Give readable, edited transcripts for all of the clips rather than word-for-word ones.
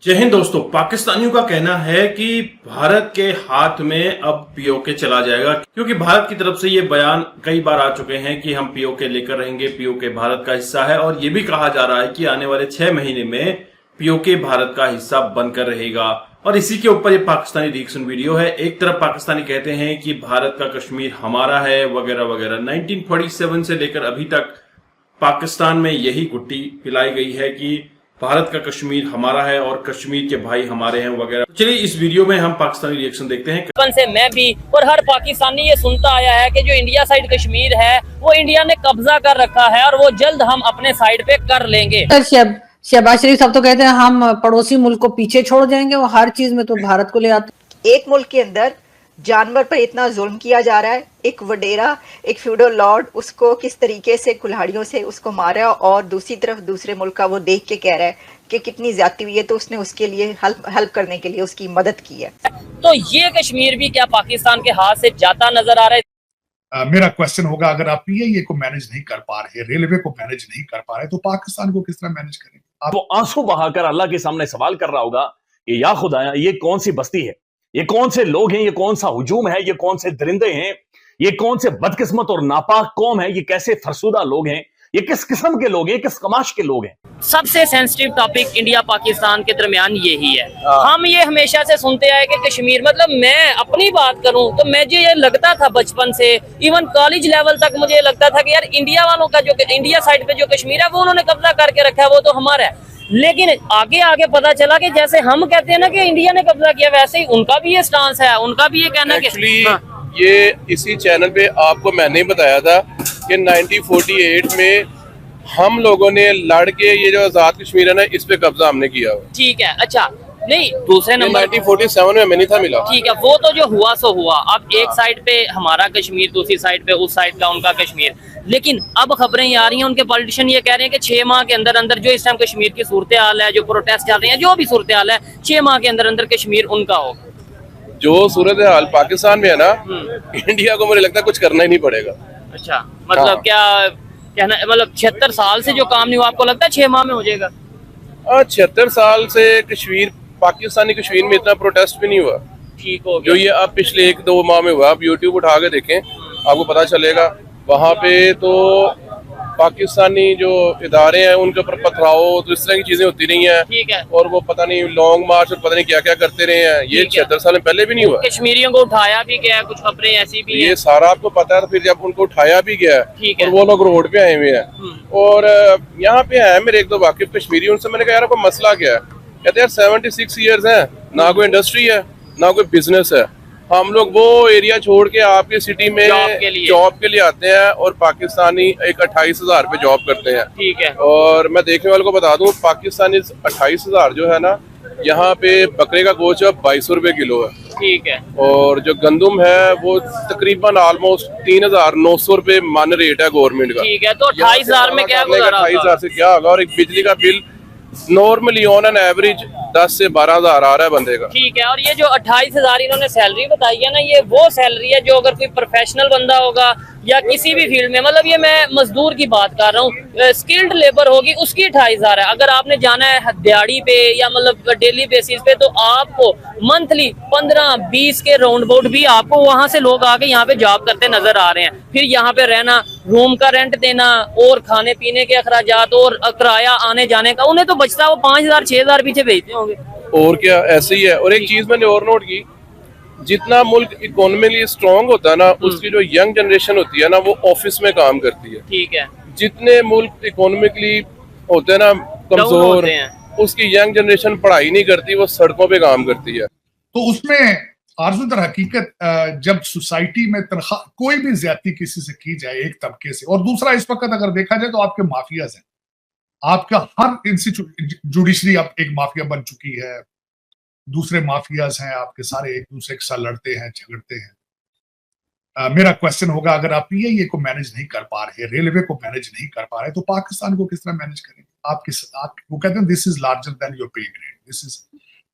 जय हिंद दोस्तों। पाकिस्तानियों का कहना है कि भारत के हाथ में अब पीओके चला जाएगा, क्योंकि भारत की तरफ से ये बयान कई बार आ चुके हैं कि हम पीओके लेकर रहेंगे, पीओके भारत का हिस्सा है। और ये भी कहा जा रहा है कि आने वाले 6 महीने में पीओके भारत का हिस्सा बनकर रहेगा। और इसी के ऊपर ये पाकिस्तानी रिएक्शन वीडियो है। एक तरफ पाकिस्तानी कहते हैं कि भारत का कश्मीर हमारा है वगैरह वगैरह। 1947 से लेकर अभी तक पाकिस्तान में यही गुट्टी पिलाई गई है कि भारत का कश्मीर हमारा है और कश्मीर के भाई हमारे हैं वगैरह। तो चलिए इस वीडियो में हम पाकिस्तानी रिएक्शन देखते हैं। बचपन से मैं भी और हर पाकिस्तानी ये सुनता आया है कि जो इंडिया साइड कश्मीर है वो इंडिया ने कब्जा कर रखा है और वो जल्द हम अपने साइड पे कर लेंगे। शहबाज शरीफ साहब तो कहते हैं हम पड़ोसी मुल्क को पीछे छोड़ जाएंगे, वो हर चीज में तो भारत को ले आते। एक मुल्क के अंदर जानवर पर इतना जुल्म किया जा रहा है, एक वडेरा, एक फ्यूडल लॉर्ड उसको किस तरीके से कुल्हाड़ियों से उसको मारा, और दूसरी तरफ दूसरे मुल्क का वो देख के कह रहा है कि कितनी ज्यादती हुई है, तो उसने उसके लिए हेल्प करने के लिए उसकी मदद की है। तो ये कश्मीर भी क्या पाकिस्तान के हाथ से जाता नजर आ रहा है? मेरा क्वेश्चन होगा, अगर आप पीआईए को मैनेज नहीं कर पा रहे, रेलवे को मैनेज नहीं कर पा रहे, तो पाकिस्तान को किस तरह मैनेज करेंगे? वो आंसू बहाकर अल्लाह के सामने सवाल कर रहा होगा कि या खुदाया, ये कौन सी बस्ती है, ये कौन से लोग हैं, ये कौन सा हुजूम है, ये कौन से दरिंदे हैं, ये कौन से बदकिस्मत और नापाक कौम है, ये कैसे फरसुदा लोग हैं, ये किस किस्म के लोग हैं, किस कमाश के लोग हैं। सबसे सेंसिटिव टॉपिक इंडिया पाकिस्तान के दरमियान यही है। हम ये हमेशा से सुनते आए कि कश्मीर, मतलब मैं अपनी बात करूं तो मुझे ये लगता था बचपन से, इवन कॉलेज लेवल तक मुझे लगता था कि यार इंडिया वालों का जो इंडिया साइड पे जो कश्मीर है वो उन्होंने कब्जा करके रखा है, वो तो हमारा है। लेकिन आगे आगे पता चला कि जैसे हम कहते हैं ना कि इंडिया ने कब्जा किया, वैसे ही उनका भी ये स्टांस है, उनका भी ये कहना है कि ये इसी चैनल पे आपको मैंने बताया था कि 1948 में हम लोगों ने लड़ के ये जो आजाद कश्मीर है ना, इस पे कब्जा हमने किया हुआ। ठीक है, अच्छा नहीं, दूसरे नंबर 1947 में हमें नहीं था मिला। ठीक है, वो तो जो हुआ सो हुआ। अब एक साइड पे हमारा कश्मीर, दूसरी साइड पे उस साइड का उनका कश्मीर। लेकिन अब खबरें ये आ रही हैं, उनके पॉलिटिशियन ये कह रहे हैं कि 6 माह के अंदर अंदर जो इस टाइम कश्मीर की सूरत हाल है, जो प्रोटेस्ट चल रहे हैं, जो भी सूरत हाल है, 6 माह के अंदर अंदर कश्मीर उनका होगा। जो सूरत हाल पाकिस्तान में है ना, इंडिया को मुझे लगता है कुछ करना ही नहीं पड़ेगा। अच्छा, मतलब क्या कहना, मतलब 76 साल से जो काम नहीं हुआ, आपको लगता है 6 माह में हो जाएगा? 76 साल से कश्मीर, पाकिस्तानी कश्मीर में इतना प्रोटेस्ट भी नहीं हुआ। ठीक हो जो ये अब पिछले 1-2 माह में हुआ, आप यूट्यूब उठा के देखें, आपको पता चलेगा। वहाँ पे तो पाकिस्तानी जो इदारे हैं उनके ऊपर पथराव, तो इस तरह की चीजें होती रही हैं। ठीक है, और वो पता नहीं लॉन्ग मार्च और पता नहीं क्या क्या करते रहे हैं। ये 76 साल पहले भी नहीं हुआ। कश्मीरियों को उठाया भी गया है, कुछ खबरें ऐसी भी ये हैं। सारा आपको पता है। तो फिर जब उनको उठाया भी गया ठीक है, और वो लोग रोड पे आए हुए हैं, और यहाँ पे है मेरे 1-2 वाकिफ कश्मीरी, उनसे मैंने कहा यार कोई मसला क्या है? कहते यार 76 ईयर्स है, ना कोई इंडस्ट्री है ना कोई बिजनेस है, हम लोग वो एरिया छोड़ के आपके सिटी में जॉब के लिए आते हैं, और पाकिस्तानी एक 28,000 पे जॉब करते हैं। ठीक है, और मैं देखने वालों को बता दूं, पाकिस्तानी 28,000 जो है ना, यहाँ पे बकरे का गोश्त 2200 रुपए किलो है। ठीक है, और जो गंदुम है वो तकरीबन ऑलमोस्ट 3,900 रुपए मन रेट है गवर्नमेंट का। ठीक है, तो 28,000 में क्या गुजारा? 28,000 से क्या होगा? और एक बिजली का bill normally on an average 10 से 12,000 आ रहा है बंदे का। ठीक है, और ये जो 28,000 इन्होंने सैलरी बताई है ना, ये वो सैलरी है जो अगर कोई प्रोफेशनल बंदा होगा या किसी भी फील्ड में, मतलब ये मैं मजदूर की बात कर रहा हूँ, स्किल्ड लेबर होगी, उसकी 28,000 है। अगर आपने जाना है दिहाड़ी पे या मतलब डेली बेसिस पे, तो आपको मंथली 15-20 के राउंड अबाउट भी आपको वहां से लोग आके यहाँ पे जॉब करते नजर आ रहे हैं। फिर यहाँ पे रहना, रूम का रेंट देना, और खाने पीने के अखराजात और किराया आने जाने का, उन्हें तो बचता वो 5,000-6,000 पीछे भेजते होंगे। और क्या, ऐसे ही है। और एक चीज मैंने और नोट की, जितना मुल्क इकोनॉमिकली स्ट्रांग होता है ना, उसकी जो यंग जनरेशन होती है ना, वो ऑफिस में काम करती है। ठीक है, जितने मुल्क इकोनॉमिकली होते हैं ना कमजोर, उसकी यंग जनरेशन पढ़ाई नहीं करती, वो सड़कों पे काम करती है। तो उसमें आर्ज़ू दर हकीकत जब सोसाइटी में तनख्वाह कोई भी ज्यादती किसी से की जाए एक तबके से, और दूसरा इस वक्त अगर देखा जाए तो आपके माफियाज हैं, आपका हर इंस्टीट्यूट, जुडिशरी अब एक माफिया बन चुकी है, दूसरे माफियाज हैं आपके, सारे एक दूसरे के साथ लड़ते हैं, झगड़ते हैं। मेरा क्वेश्चन होगा, अगर आप पीआईए को मैनेज नहीं कर पा रहे, रेलवे को मैनेज नहीं कर पा रहे, तो पाकिस्तान को किस तरह मैनेज करेंगे? आप वो कहते हैं this is larger than your pay grade, this is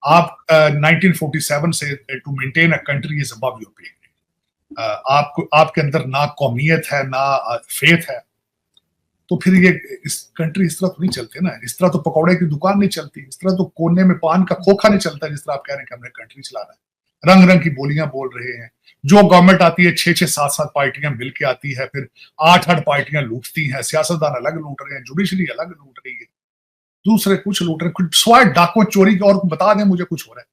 आप 1947 से to maintain a country is above your pay grade. आपको, आपके अंदर ना कौमियत है ना फेथ है, तो फिर ये इस कंट्री इस तरह तो नहीं चलते ना, इस तरह तो पकौड़े की दुकान नहीं चलती, इस तरह तो कोने में पान का खोखा नहीं चलता जिस तरह आप कह रहे हैं कि हमने कंट्री चलाना है। रंग रंग की बोलियां बोल रहे हैं, जो गवर्नमेंट आती है 6-6, 7-7 पार्टियां मिलके आती है, फिर 8-8 पार्टियां लूटती हैं, सियासतदान अलग लूट रहे हैं, जुडिशरी अलग लूट रही है, दूसरे कुछ लूट रहे हैं, स्वाय डाकों चोरी के, और बता दें मुझे कुछ हो रहा है।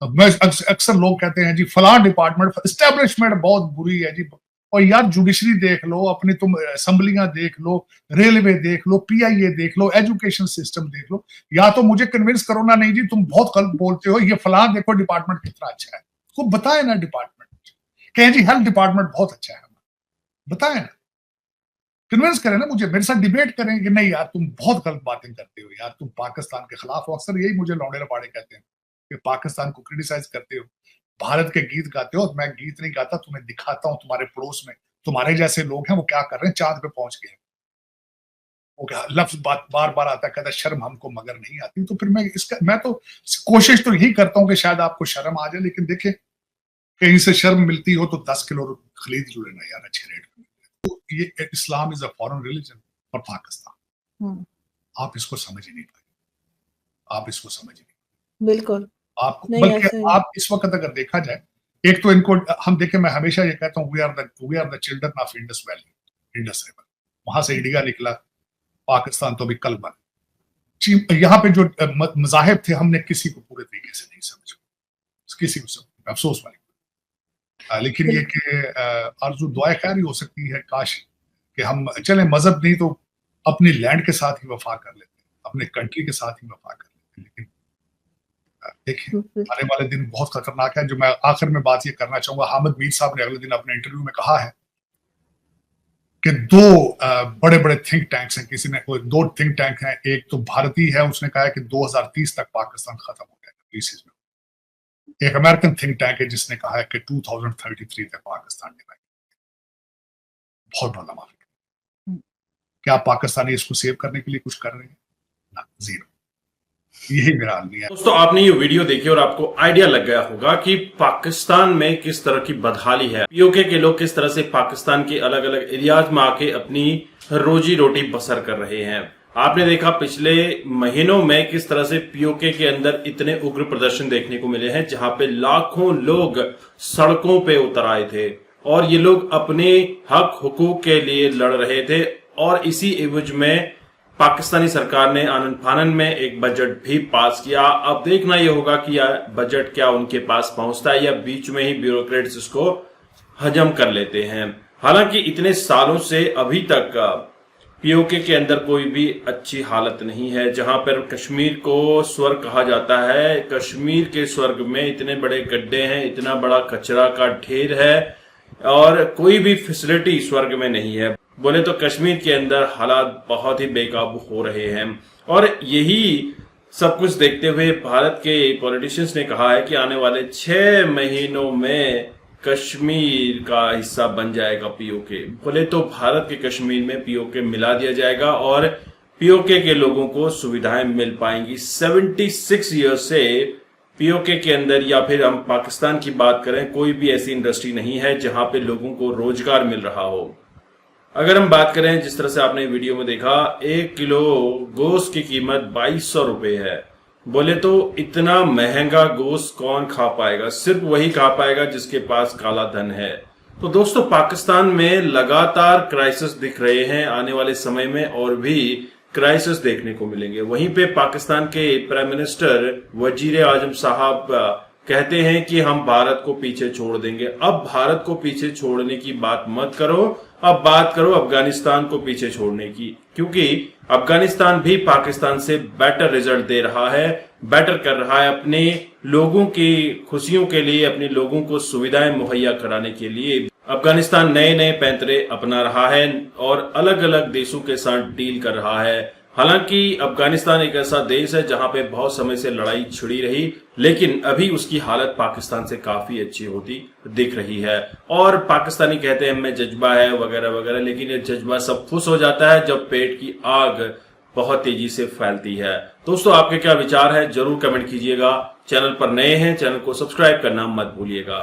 मैं अक्सर लोग कहते हैं जी फलां डिपार्टमेंट एस्टेब्लिशमेंट बहुत बुरी है जी, और यार जुडिशरी देख लो, अपनी तुम असेंबलियां देख लो, रेलवे देख लो, पीआईए देख लो, एजुकेशन सिस्टम देख लो, या तो मुझे कन्विंस करो ना, नहीं जी तुम बहुत गलत बोलते हो, ये फलां देखो डिपार्टमेंट कितना अच्छा है, को बताए ना डिपार्टमेंट, कहें जी हेल्थ डिपार्टमेंट बहुत अच्छा है, बताए ना, कन्विंस करें ना मुझे, मेरे साथ डिबेट करें कि नहीं यार तुम बहुत गलत बातें करते हो, यार तुम पाकिस्तान के खिलाफ हो। अक्सर यही मुझे लौंडे लपाड़े कहते हैं कि पाकिस्तान को क्रिटिसाइज करते हो, भारत के गीत गाते हो। मैं गीत नहीं गाता, तुम्हें दिखाता हूं तुम्हारे पड़ोस में तुम्हारे जैसे लोग हैं वो क्या कर रहे हैं, चांद पे पहुंच गए। वो क्या लफ्ज बार बार आता है, कहता शर्म हमको मगर नहीं आती। तो फिर मैं तो कोशिश तो यही करता हूं कि शायद आपको शर्म आ जाए, लेकिन देखें कहीं से शर्म मिलती हो तो 10 किलो खरीद लो लेना यार अच्छे रेट में। तो ये Islam is a foreign religion for Pakistan, आप इसको समझ ही नहीं पाए, आप इसको समझ ही नहीं बिल्कुल आपको, नहीं, बल्कि आप इस वक्त अगर देखा जाए, एक तो इनको हम देखें, मैं हमेशा ये कहता हूँ we are the children of Indus valley, Indus river, वहां से इंडिया निकला, पाकिस्तान तो अभी कल बना। यहाँ पे जो मजाहिब थे हमने किसी को पूरे तरीके से नहीं समझा, किसी को समझ, अफसोस वाली। लेकिन ये कि आरज़ू दुआ खैर ही हो सकती है, काश कि हम चले मजहब नहीं तो अपनी लैंड के साथ ही वफा कर लेते, अपने कंट्री के साथ ही वफा कर लेते। लेकिन देखिए आने वाले दिन बहुत खतरनाक है। जो मैं आखिर में बात ये करना चाहूंगा, हामिद मीर साहब ने अगले दिन अपने इंटरव्यू में कहा है कि 2 बड़े बड़े थिंक टैंक्स हैं, किसी ने 2 थिंक टैंक हैं, एक तो भारतीय है, उसने कहा है कि 2030 तक पाकिस्तान खत्म हो जाएगा पीसेस में। एक अमेरिकन थिंक टैंक है जिसने कहा है कि 2033 तक पाकिस्तान डिवाइड। बहुत बड़ा माफी। क्या पाकिस्तानी इसको सेव करने के लिए कुछ कर रहे हैं? ना, जीरो। यही मेरा अलमिया है। दोस्तों आपने ये वीडियो देखी और आपको आइडिया लग गया होगा कि पाकिस्तान में किस तरह की बदहाली है, पीओके के लोग किस तरह से पाकिस्तान के अलग अलग एरियाज में आके अपनी रोजी रोटी बसर कर रहे हैं। आपने देखा पिछले महीनों में किस तरह से पीओके के अंदर इतने उग्र प्रदर्शन देखने को मिले हैं, जहां पे लाखों लोग सड़कों पे उतर आए थे और ये लोग अपने हक हुकूक के लिए लड़ रहे थे। और इसी एवज में पाकिस्तानी सरकार ने आनन फानन में एक बजट भी पास किया। अब देखना यह होगा कि यह बजट क्या उनके पास पहुंचता है या बीच में ही ब्यूरोक्रेट्स इसको हजम कर लेते हैं। हालांकि इतने सालों से अभी तक पीओके के अंदर कोई भी अच्छी हालत नहीं है। जहां पर कश्मीर को स्वर्ग कहा जाता है, कश्मीर के स्वर्ग में इतने बड़े गड्ढे हैं, इतना बड़ा कचरा का ढेर है और कोई भी फैसिलिटी स्वर्ग में नहीं है। बोले तो कश्मीर के अंदर हालात बहुत ही बेकाबू हो रहे हैं। और यही सब कुछ देखते हुए भारत के पॉलिटिशियंस ने कहा है कि आने वाले 6 महीनों में कश्मीर का हिस्सा बन जाएगा पीओके। बोले तो भारत के कश्मीर में पीओके मिला दिया जाएगा और पीओके के लोगों को सुविधाएं मिल पाएंगी। 76 ईयर्स से पीओके के अंदर या फिर हम पाकिस्तान की बात करें, कोई भी ऐसी इंडस्ट्री नहीं है जहां पे लोगों को रोजगार मिल रहा हो। अगर हम बात करें, जिस तरह से आपने वीडियो में देखा, 1 किलो गोश्त की कीमत 2200 रुपए है। बोले तो इतना महंगा गोश्त कौन खा पाएगा? सिर्फ वही खा पाएगा जिसके पास काला धन है। तो दोस्तों पाकिस्तान में लगातार क्राइसिस दिख रहे हैं, आने वाले समय में और भी क्राइसिस देखने को मिलेंगे। वहीं पे पाकिस्तान के प्राइम मिनिस्टर वजीर आजम साहब कहते हैं कि हम भारत को पीछे छोड़ देंगे। अब भारत को पीछे छोड़ने की बात मत करो, अब बात करो अफगानिस्तान को पीछे छोड़ने की, क्योंकि अफगानिस्तान भी पाकिस्तान से बेटर रिजल्ट दे रहा है, बेटर कर रहा है अपने लोगों की खुशियों के लिए, अपने लोगों को सुविधाएं मुहैया कराने के लिए। अफगानिस्तान नए नए पैंतरे अपना रहा है और अलग अलग देशों के साथ डील कर रहा है। हालांकि अफगानिस्तान एक ऐसा देश है जहां पे बहुत समय से लड़ाई छिड़ी रही, लेकिन अभी उसकी हालत पाकिस्तान से काफी अच्छी होती दिख रही है। और पाकिस्तानी कहते हैं हमें जज्बा है वगैरह वगैरह, लेकिन ये जज्बा सब फुस हो जाता है जब पेट की आग बहुत तेजी से फैलती है। दोस्तों आपके क्या विचार है जरूर कमेंट कीजिएगा। चैनल पर नए हैं, चैनल को सब्सक्राइब करना मत भूलिएगा।